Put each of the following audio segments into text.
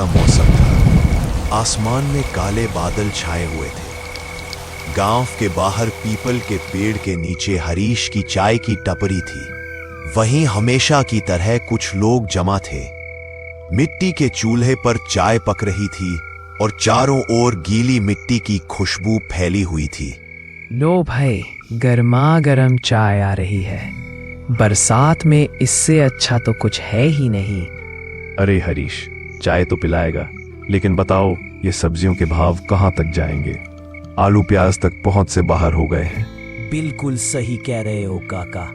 का मौसम था। आसमान में काले बादल छाए हुए थे। गांव के बाहर पीपल के पेड़ के नीचे हरीश की चाय की टपरी थी। वहीं हमेशा की तरह कुछ लोग जमा थे। मिट्टी के चूल्हे पर चाय पक रही थी और चारों ओर गीली मिट्टी की खुशबू फैली हुई थी। लो भाई, गर्मा गर्म चाय आ रही है। बरसात में इससे अच्छा तो कुछ है ही नहीं। अरे हरीश, चाय तो पिलाएगा, लेकिन बताओ ये सब्जियों के भाव कहाँ तक जाएंगे? आलू प्याज तक पहुंच से बाहर हो गए हैं। बिल्कुल सही कह रहे हो काका।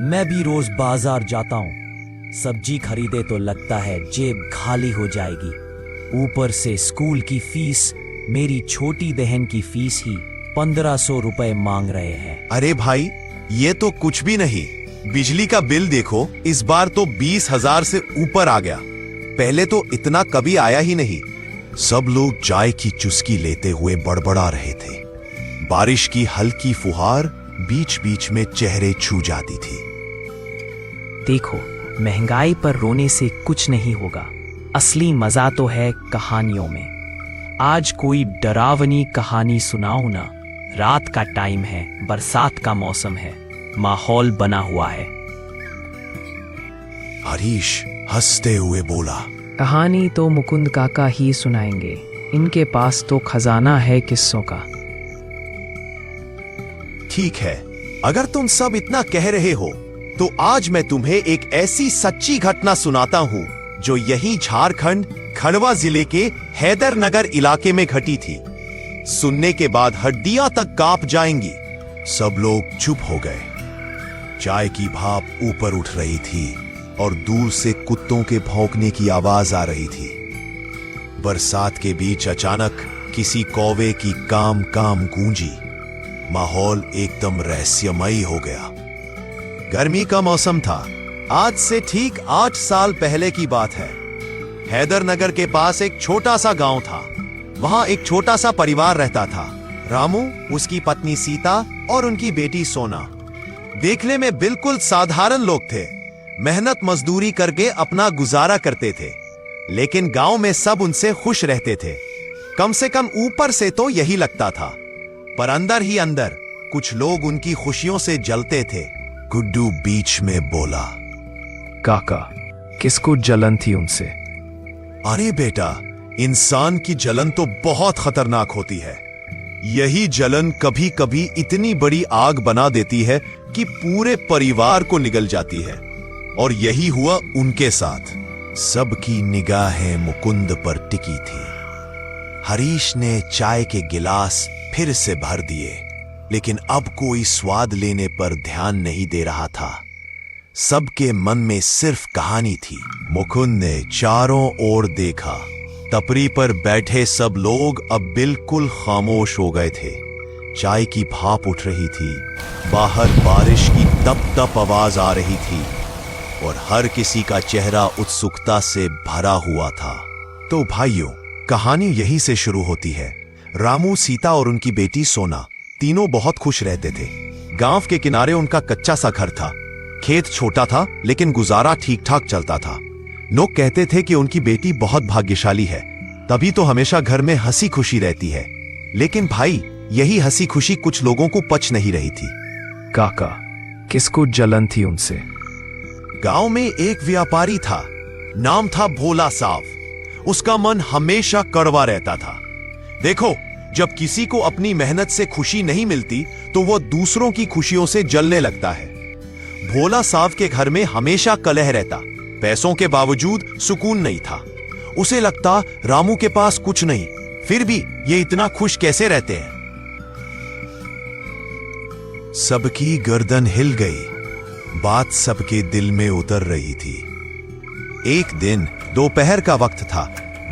मैं भी रोज बाजार जाता हूँ। सब्जी खरीदे तो लगता है जेब खाली हो जाएगी। ऊपर से स्कूल की फीस, मेरी छोटी बहन की फीस ही 1500 रुपए मांग रहे हैं। अरे भाई, ये तो कुछ भी नहीं। बिजली का बिल देखो, इस बार तो 20,000 से ऊपर आ गया। पहले तो इतना कभी आया ही नहीं। सब लोग चाय की चुस्की लेते हुए बड़बड़ा रहे थे। बारिश की हल्की फुहार बीच बीच में चेहरे छू जाती थी। देखो, महंगाई पर रोने से कुछ नहीं होगा। असली मजा तो है कहानियों में। आज कोई डरावनी कहानी सुनाओ ना। रात का टाइम है, बरसात का मौसम है, माहौल बना हुआ है। हरीश हंसते हुए बोला, कहानी तो मुकुंद काका ही सुनाएंगे। इनके पास तो खजाना है किस्सों का। ठीक है, अगर तुम सब इतना कह रहे हो तो आज मैं तुम्हें एक ऐसी सच्ची घटना सुनाता हूँ जो यही झारखंड खंडवा जिले के हैदरनगर इलाके में घटी थी। सुनने के बाद हड्डियां तक कांप जाएंगी। सब लोग चुप हो गए। चाय की भाप ऊपर उठ रही थी और दूर से कुत्तों के भौंकने की आवाज आ रही थी। बरसात के बीच अचानक किसी कौवे की काम काम गूंजी। माहौल एकदम रहस्यमयी हो गया। गर्मी का मौसम था। आज से ठीक 8 साल पहले की बात है। हैदरनगर के पास एक छोटा सा गांव था। वहां एक छोटा सा परिवार रहता था। रामू, उसकी पत्नी सीता और उनकी बेटी सोना। देखने में बिल्कुल साधारण लोग थे। मेहनत मजदूरी करके अपना गुजारा करते थे, लेकिन गांव में सब उनसे खुश रहते थे। कम से कम ऊपर से तो यही लगता था, पर अंदर ही अंदर कुछ लोग उनकी खुशियों से जलते थे। गुड्डू बीच में बोला, काका, किसको जलन थी उनसे? अरे बेटा, इंसान की जलन तो बहुत खतरनाक होती है। यही जलन कभी कभी इतनी बड़ी आग बना देती है कि पूरे परिवार को निगल जाती है। और यही हुआ उनके साथ। सबकी निगाहें मुकुंद पर टिकी थी। हरीश ने चाय के गिलास फिर से भर दिए, लेकिन अब कोई स्वाद लेने पर ध्यान नहीं दे रहा था। सबके मन में सिर्फ कहानी थी। मुकुंद ने चारों ओर देखा। टपरी पर बैठे सब लोग अब बिल्कुल खामोश हो गए थे। चाय की भाप उठ रही थी। बाहर बारिश की तप तप आवाज आ रही थी और हर किसी का चेहरा उत्सुकता से भरा हुआ था। तो भाइयों, कहानी यही से शुरू होती है। रामू, सीता और उनकी बेटी सोना तीनों बहुत खुश रहते थे। गांव के किनारे उनका कच्चा सा घर था। खेत छोटा था, लेकिन गुजारा ठीक ठाक चलता था। लोग कहते थे कि उनकी बेटी बहुत भाग्यशाली है, तभी तो हमेशा घर में हंसी खुशी रहती है। लेकिन भाई, यही हंसी खुशी कुछ लोगों को पच नहीं रही थी। काका, किसको जलन थी उनसे? गांव में एक व्यापारी था। नाम था भोला साहब। उसका मन हमेशा कड़वा रहता था। देखो, जब किसी को अपनी मेहनत से खुशी नहीं मिलती तो वो दूसरों की खुशियों से जलने लगता है। भोला साहब के घर में हमेशा कलह रहता। पैसों के बावजूद सुकून नहीं था। उसे लगता रामू के पास कुछ नहीं, फिर भी ये इतना खुश कैसे रहते हैं। सबकी गर्दन हिल गई। बात सबके दिल में उतर रही थी। एक दिन दोपहर का वक्त था।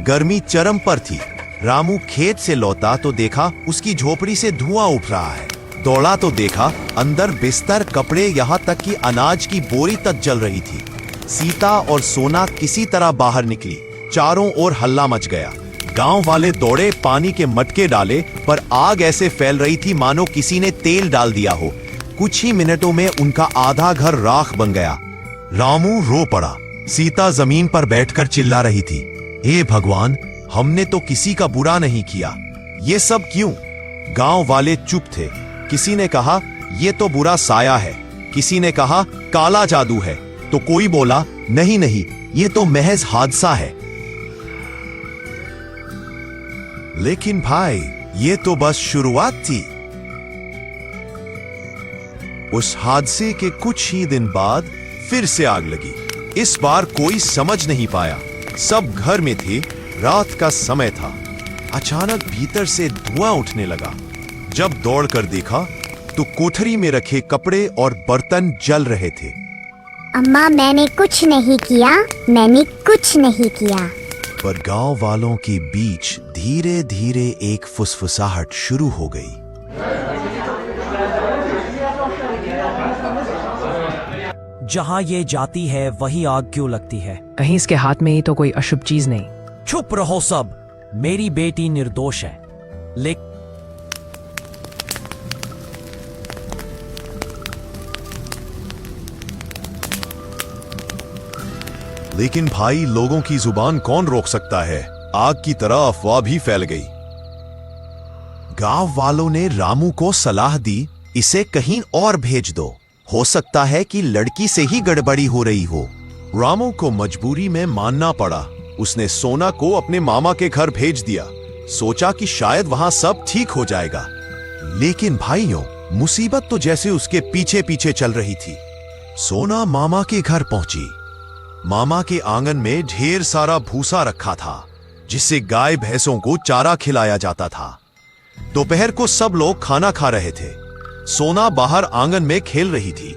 गर्मी चरम पर थी। रामू खेत से लौटा तो देखा उसकी झोपड़ी से धुआं उठ रहा है। दौड़ा तो देखा अंदर बिस्तर, कपड़े, यहां तक कि अनाज की बोरी तक जल रही थी। सीता और सोना किसी तरह बाहर निकली। चारों ओर हल्ला मच गया। गांव वाले दौड़े, पानी के मटके डाले, पर आग ऐसे फैल रही थी मानो किसी ने तेल डाल दिया हो। कुछ ही मिनटों में उनका आधा घर राख बन गया। रामू रो पड़ा। सीता जमीन पर बैठकर चिल्ला रही थी, हे भगवान, हमने तो किसी का बुरा नहीं किया, ये सब क्यों? गांव वाले चुप थे। किसी ने कहा ये तो बुरा साया है, किसी ने कहा काला जादू है, तो कोई बोला नहीं नहीं, ये तो महज हादसा है। लेकिन भाई, ये तो बस शुरुआत थी। उस हादसे के कुछ ही दिन बाद फिर से आग लगी। इस बार कोई समझ नहीं पाया, सब घर में थे, रात का समय था। अचानक भीतर से धुआं उठने लगा। जब दौड़कर देखा तो कोठरी में रखे कपड़े और बर्तन जल रहे थे। अम्मा, मैंने कुछ नहीं किया, मैंने कुछ नहीं किया। पर गांव वालों के बीच धीरे धीरे एक फुसफुसाहट शुरू हो गई। जहां ये जाती है वही आग क्यों लगती है? कहीं इसके हाथ में ही तो कोई अशुभ चीज नहीं। चुप रहो सब, मेरी बेटी निर्दोष है। लेकिन भाई, लोगों की जुबान कौन रोक सकता है? आग की तरह अफवाह भी फैल गई। गांव वालों ने रामू को सलाह दी, इसे कहीं और भेज दो, हो सकता है कि लड़की से ही गड़बड़ी हो रही हो। रामू को मजबूरी में मानना पड़ा। उसने सोना को अपने मामा के घर भेज दिया, सोचा कि शायद वहां सब ठीक हो जाएगा। लेकिन भाइयों, मुसीबत तो जैसे उसके पीछे पीछे चल रही थी। सोना मामा के घर पहुंची। मामा के आंगन में ढेर सारा भूसा रखा था, जिससे गाय भैंसों को चारा खिलाया जाता था। दोपहर को सब लोग खाना खा रहे थे। सोना बाहर आंगन में खेल रही थी।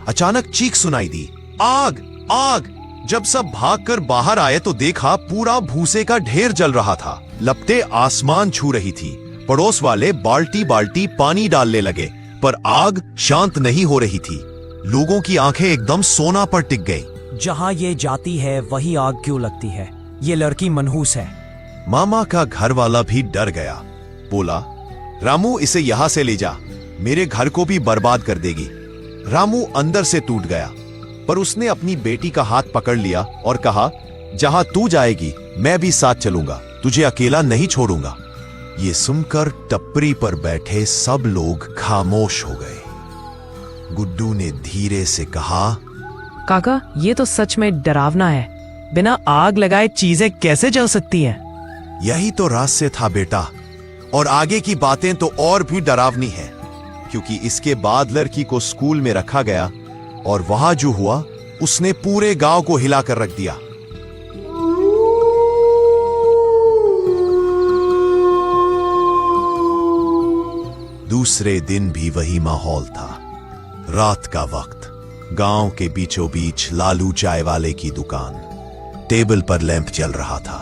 अचानक चीख सुनाई दी, आग आग! जब सब भागकर बाहर आए तो देखा पूरा भूसे का ढेर जल रहा था। लपटें आसमान छू रही थी। पड़ोस वाले बाल्टी बाल्टी पानी डालने लगे, पर आग शांत नहीं हो रही थी। लोगों की आंखें एकदम सोना पर टिक गई। जहां ये जाती है वही आग क्यों लगती है? ये लड़की मनहूस है। मामा का घर वाला भी डर गया। बोला, रामू, इसे यहां से ले जा, मेरे घर को भी बर्बाद कर देगी। रामू अंदर से टूट गया, पर उसने अपनी बेटी का हाथ पकड़ लिया और कहा, जहां तू जाएगी मैं भी साथ चलूंगा, तुझे अकेला नहीं छोड़ूंगा। ये सुनकर टपरी पर बैठे सब लोग खामोश हो गए। गुड्डू ने धीरे से कहा, काका, ये तो सच में डरावना है। बिना आग लगाए चीजें कैसे जल सकती हैं? यही तो रहस्य था बेटा, और आगे की बातें तो और भी डरावनी है, क्योंकि इसके बाद लड़की को स्कूल में रखा गया और वहां जो हुआ उसने पूरे गांव को हिलाकर रख दिया। दूसरे दिन भी वही माहौल था। रात का वक्त, गांव के बीचों बीच लालू चाय वाले की दुकान। टेबल पर लैंप जल रहा था।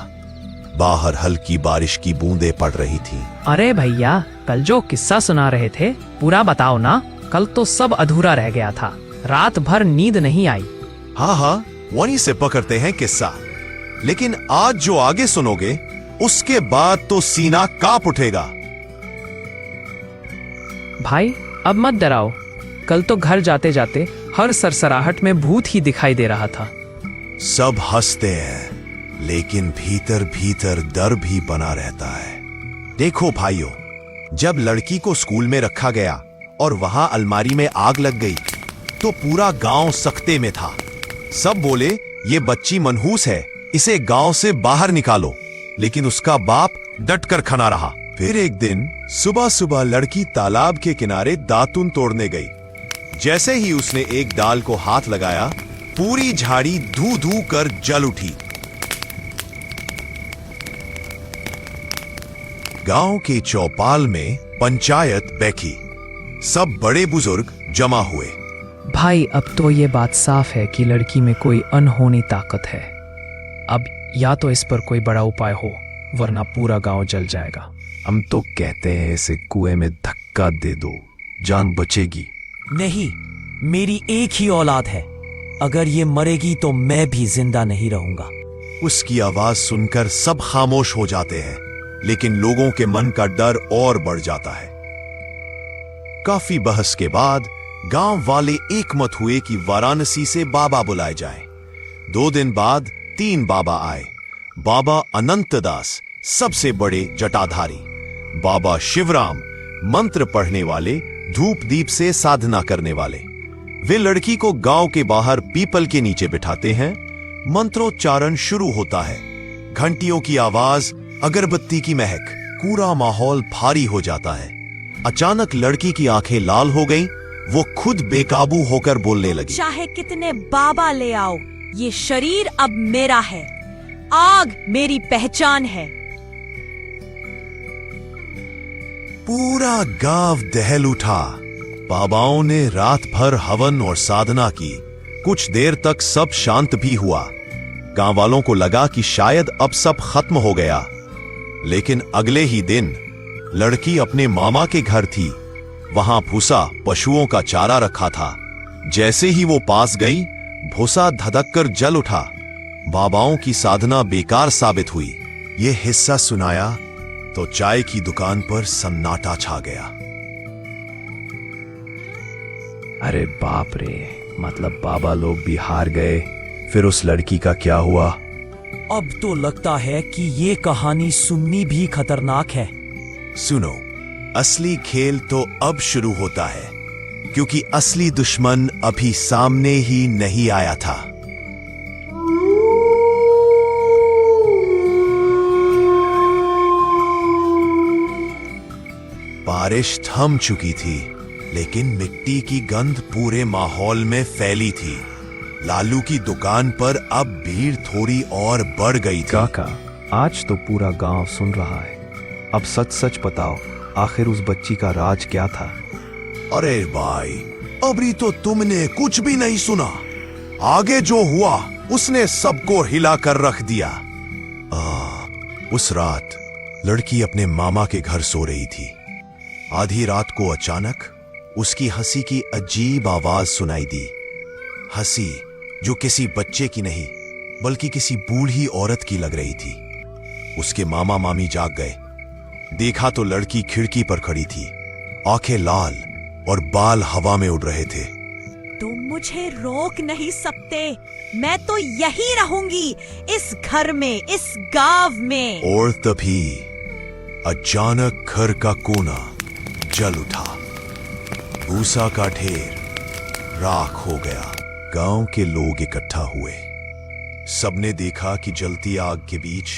बाहर हल्की बारिश की बूंदें पड़ रही थी। अरे भैया, कल जो किस्सा सुना रहे थे पूरा बताओ ना, कल तो सब अधूरा रह गया था, रात भर नींद नहीं आई। हाँ हाँ, वहीं से पकड़ते हैं किस्सा। लेकिन आज जो आगे सुनोगे उसके बाद तो सीना कांप उठेगा। भाई, अब मत डराओ, कल तो घर जाते जाते हर सरसराहट में भूत ही दिखाई दे रहा था। सब हंसते हैं, लेकिन भीतर भीतर डर भी बना रहता है। देखो भाइयों, जब लड़की को स्कूल में रखा गया और वहां अलमारी में आग लग गई, तो पूरा गांव सख्ते में था। सब बोले, ये बच्ची मनहूस है, इसे गांव से बाहर निकालो। लेकिन उसका बाप डटकर खड़ा रहा। फिर एक दिन सुबह सुबह लड़की तालाब के किनारे दातुन तोड़ने गई। जैसे ही उसने एक डाल को हाथ लगाया, पूरी झाड़ी धू धू कर जल उठी। गांव के चौपाल में पंचायत बैठी। सब बड़े बुजुर्ग जमा हुए। भाई, अब तो ये बात साफ है कि लड़की में कोई अनहोनी ताकत है। अब या तो इस पर कोई बड़ा उपाय हो, वरना पूरा गांव जल जाएगा। हम तो कहते हैं इसे कुएं में धक्का दे दो, जान बचेगी। नहीं, मेरी एक ही औलाद है, अगर ये मरेगी तो मैं भी जिंदा नहीं रहूंगा। उसकी आवाज सुनकर सब खामोश हो जाते हैं, लेकिन लोगों के मन का डर और बढ़ जाता है। काफी बहस के बाद गांव वाले एकमत हुए कि वाराणसी से बाबा बुलाए जाएं। 2 दिन बाद 3 बाबा आए। बाबा अनंतदास सबसे बड़े जटाधारी, बाबा शिवराम मंत्र पढ़ने वाले, धूप दीप से साधना करने वाले। वे लड़की को गांव के बाहर पीपल के नीचे बिठाते हैं। मंत्रोच्चारण शुरू होता है। घंटियों की आवाज, अगरबत्ती की महक, पूरा माहौल भारी हो जाता है। अचानक लड़की की आंखें लाल हो गईं। वो खुद बेकाबू होकर बोलने लगी। चाहे कितने बाबा ले आओ, ये शरीर अब मेरा है। आग मेरी पहचान है। पूरा गांव दहल उठा। बाबाओं ने रात भर हवन और साधना की। कुछ देर तक सब शांत भी हुआ। गांव वालों को लगा कि शायद अब सब खत्म हो गया। लेकिन अगले ही दिन लड़की अपने मामा के घर थी। वहां भूसा, पशुओं का चारा रखा था। जैसे ही वो पास गई, भूसा धधक कर जल उठा। बाबाओं की साधना बेकार साबित हुई। ये हिस्सा सुनाया तो चाय की दुकान पर सन्नाटा छा गया। अरे बाप रे, मतलब बाबा लोग भी हार गए। फिर उस लड़की का क्या हुआ? अब तो लगता है कि ये कहानी सुननी भी खतरनाक है। सुनो, असली खेल तो अब शुरू होता है, क्योंकि असली दुश्मन अभी सामने ही नहीं आया था। बारिश थम चुकी थी, लेकिन मिट्टी की गंध पूरे माहौल में फैली थी। लालू की दुकान पर अब भीड़ थोड़ी और बढ़ गई थी। काका, आज तो पूरा गांव सुन रहा है। अब सच सच बताओ, आखिर उस बच्ची का राज क्या था? अरे भाई, अभी तो तुमने कुछ भी नहीं सुना। आगे जो हुआ उसने सबको हिला कर रख दिया। उस रात लड़की अपने मामा के घर सो रही थी। आधी रात को अचानक उसकी हंसी की अजीब आवाज सुनाई दी। हंसी जो किसी बच्चे की नहीं, बल्कि किसी बूढ़ी औरत की लग रही थी। उसके मामा मामी जाग गए। देखा तो लड़की खिड़की पर खड़ी थी, आंखें लाल और बाल हवा में उड़ रहे थे। तुम मुझे रोक नहीं सकते। मैं तो यही रहूंगी, इस घर में, इस गांव में। और तभी अचानक घर का कोना जल उठा। भूसा का ढेर राख हो गया। गांव के लोग इकट्ठा हुए। सबने देखा कि जलती आग के बीच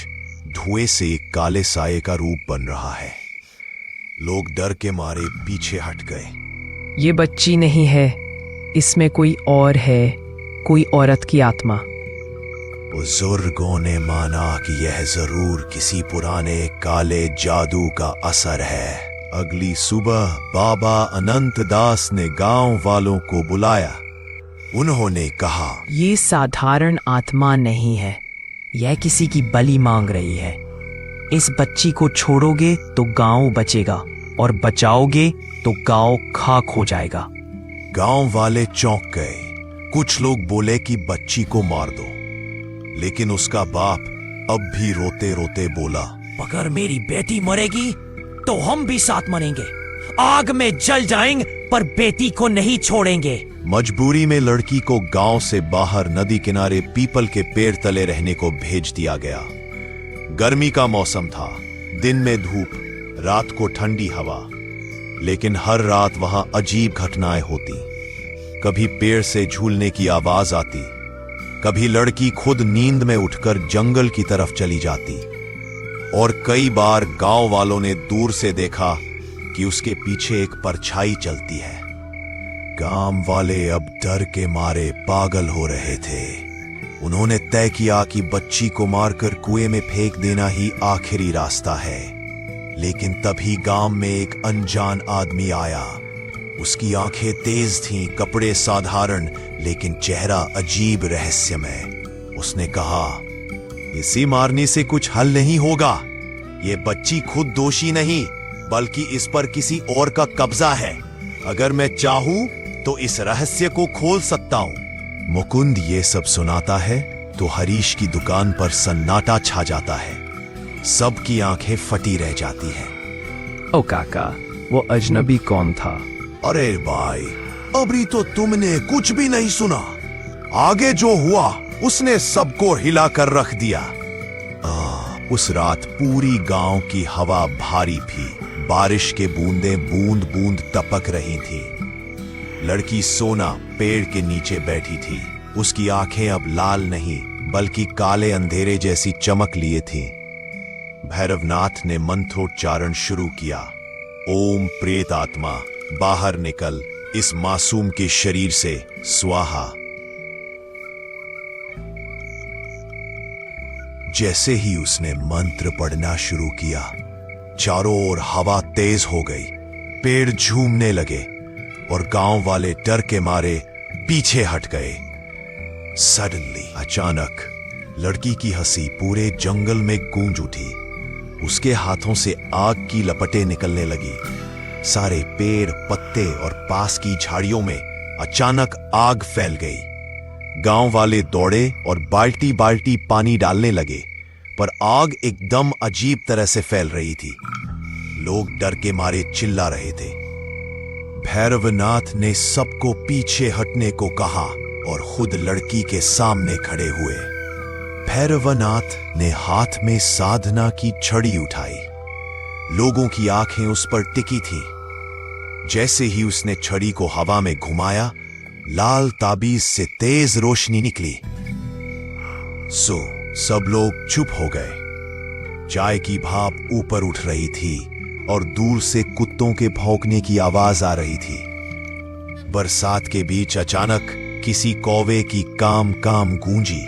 धुएं से एक काले साये का रूप बन रहा है। लोग डर के मारे पीछे हट गए। ये बच्ची नहीं है, इसमें कोई और है, कोई औरत की आत्मा। बुजुर्गों ने माना कि यह जरूर किसी पुराने काले जादू का असर है। अगली सुबह बाबा अनंतदास ने गांव वालों को बुलाया। उन्होंने कहा, ये साधारण आत्मा नहीं है, यह किसी की बलि मांग रही है। इस बच्ची को छोड़ोगे तो गांव बचेगा, और बचाओगे तो गांव खाक हो जाएगा। गांव वाले चौंक गए। कुछ लोग बोले कि बच्ची को मार दो, लेकिन उसका बाप अब भी रोते रोते बोला, अगर मेरी बेटी मरेगी तो हम भी साथ मरेंगे। आग में जल जाएंगे, पर बेटी को नहीं छोड़ेंगे। मजबूरी में लड़की को गांव से बाहर नदी किनारे पीपल के पेड़ तले रहने को भेज दिया गया। गर्मी का मौसम था, दिन में धूप, रात को ठंडी हवा। लेकिन हर रात वहां अजीब घटनाएं होती। कभी पेड़ से झूलने की आवाज आती, कभी लड़की खुद नींद में उठकर जंगल की तरफ चली जाती, और कई बार गांव वालों ने दूर से देखा कि उसके पीछे एक परछाई चलती है। गांव वाले अब डर के मारे पागल हो रहे थे। उन्होंने तय किया कि बच्ची को मारकर कुएं में फेंक देना ही आखिरी रास्ता है। लेकिन तभी गांव में एक अनजान आदमी आया। उसकी आंखें तेज थीं, कपड़े साधारण, लेकिन चेहरा अजीब रहस्यमय। उसने कहा, इसी मारने से कुछ हल नहीं होगा। ये बच्ची खुद दोषी नहीं, बल्कि इस पर किसी और का कब्जा है। अगर मैं चाहूं तो इस रहस्य को खोल सकता हूं। मुकुंद ये सब सुनाता है तो हरीश की दुकान पर सन्नाटा छा जाता है। सबकी आंखें फटी रह जाती हैं। ओ काका, वो अजनबी कौन था? अरे भाई, अभी तो तुमने कुछ भी नहीं सुना। आगे जो हुआ उसने सबको हिला कर रख दिया। उस रात पूरी गांव की हवा भारी थी। बारिश के बूंदें बूंद बूंद टपक रही थी। लड़की सोना पेड़ के नीचे बैठी थी। उसकी आंखें अब लाल नहीं बल्कि काले अंधेरे जैसी चमक लिए थी। भैरवनाथ ने मंत्रोच्चारण शुरू किया। ओम प्रेत आत्मा बाहर निकल इस मासूम के शरीर से, स्वाहा। जैसे ही उसने मंत्र पढ़ना शुरू किया, चारों ओर हवा तेज हो गई। पेड़ झूमने लगे और गांव वाले डर के मारे पीछे हट गए। सडनली, अचानक लड़की की हंसी पूरे जंगल में गूंज उठी। उसके हाथों से आग की लपटें निकलने लगी। सारे पेड़, पत्ते और पास की झाड़ियों में अचानक आग फैल गई। गांव वाले दौड़े और बाल्टी बाल्टी पानी डालने लगे, पर आग एकदम अजीब तरह से फैल रही थी। लोग डर के मारे चिल्ला रहे थे। भैरवनाथ ने सबको पीछे हटने को कहा और खुद लड़की के सामने खड़े हुए। भैरवनाथ ने हाथ में साधना की छड़ी उठाई। लोगों की आंखें उस पर टिकी थीं। जैसे ही उसने छड़ी को हवा में घुमाया, लाल ताबीज से तेज रोशनी निकली। सब लोग चुप हो गए। चाय की भाप ऊपर उठ रही थी और दूर से कुत्तों के भौंकने की आवाज आ रही थी। बरसात के बीच अचानक किसी कौवे की काम काम गूंजी।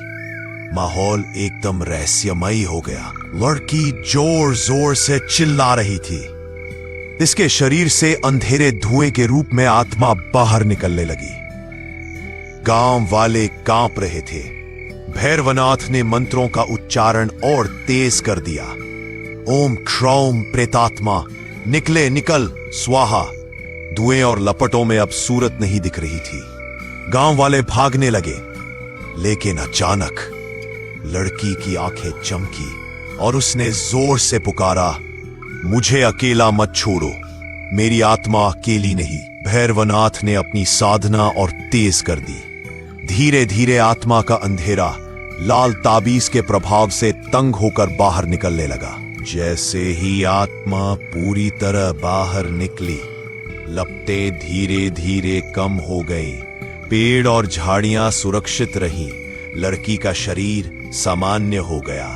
माहौल एकदम रहस्यमयी हो गया। लड़की जोर जोर से चिल्ला रही थी। इसके शरीर से अंधेरे धुएं के रूप में आत्मा बाहर निकलने लगी। गांव वाले कांप रहे थे। भैरवनाथ ने मंत्रों का उच्चारण और तेज कर दिया। ओम क्षौम प्रेतात्मा निकले, निकल, स्वाहा। धुएं और लपटों में अब सूरत नहीं दिख रही थी। गांव वाले भागने लगे, लेकिन अचानक लड़की की आंखें चमकी और उसने जोर से पुकारा, मुझे अकेला मत छोड़ो, मेरी आत्मा अकेली नहीं। भैरवनाथ ने अपनी साधना और तेज कर दी। धीरे धीरे आत्मा का अंधेरा लाल ताबीज के प्रभाव से तंग होकर बाहर निकलने लगा। जैसे ही आत्मा पूरी तरह बाहर निकली, लपटें धीरे धीरे कम हो गई। पेड़ और झाड़ियां सुरक्षित रहीं। लड़की का शरीर सामान्य हो गया।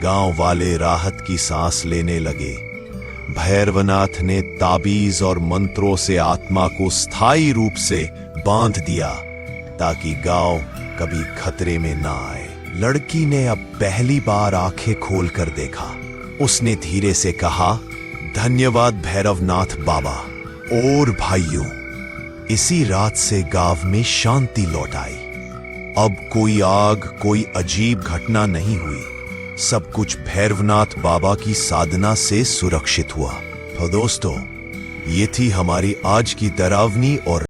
गांव वाले राहत की सांस लेने लगे। भैरवनाथ ने ताबीज और मंत्रों से आत्मा को स्थायी रूप से बांध दिया ताकि गांव कभी खतरे में ना आए। लड़की ने अब पहली बार आंखें खोलकर देखा। उसने धीरे से कहा, धन्यवाद भैरवनाथ बाबा। और भाइयों, इसी रात से गांव में शांति लौट आई। अब कोई आग, कोई अजीब घटना नहीं हुई। सब कुछ भैरवनाथ बाबा की साधना से सुरक्षित हुआ। तो दोस्तों, ये थी हमारी आज की डरावनी और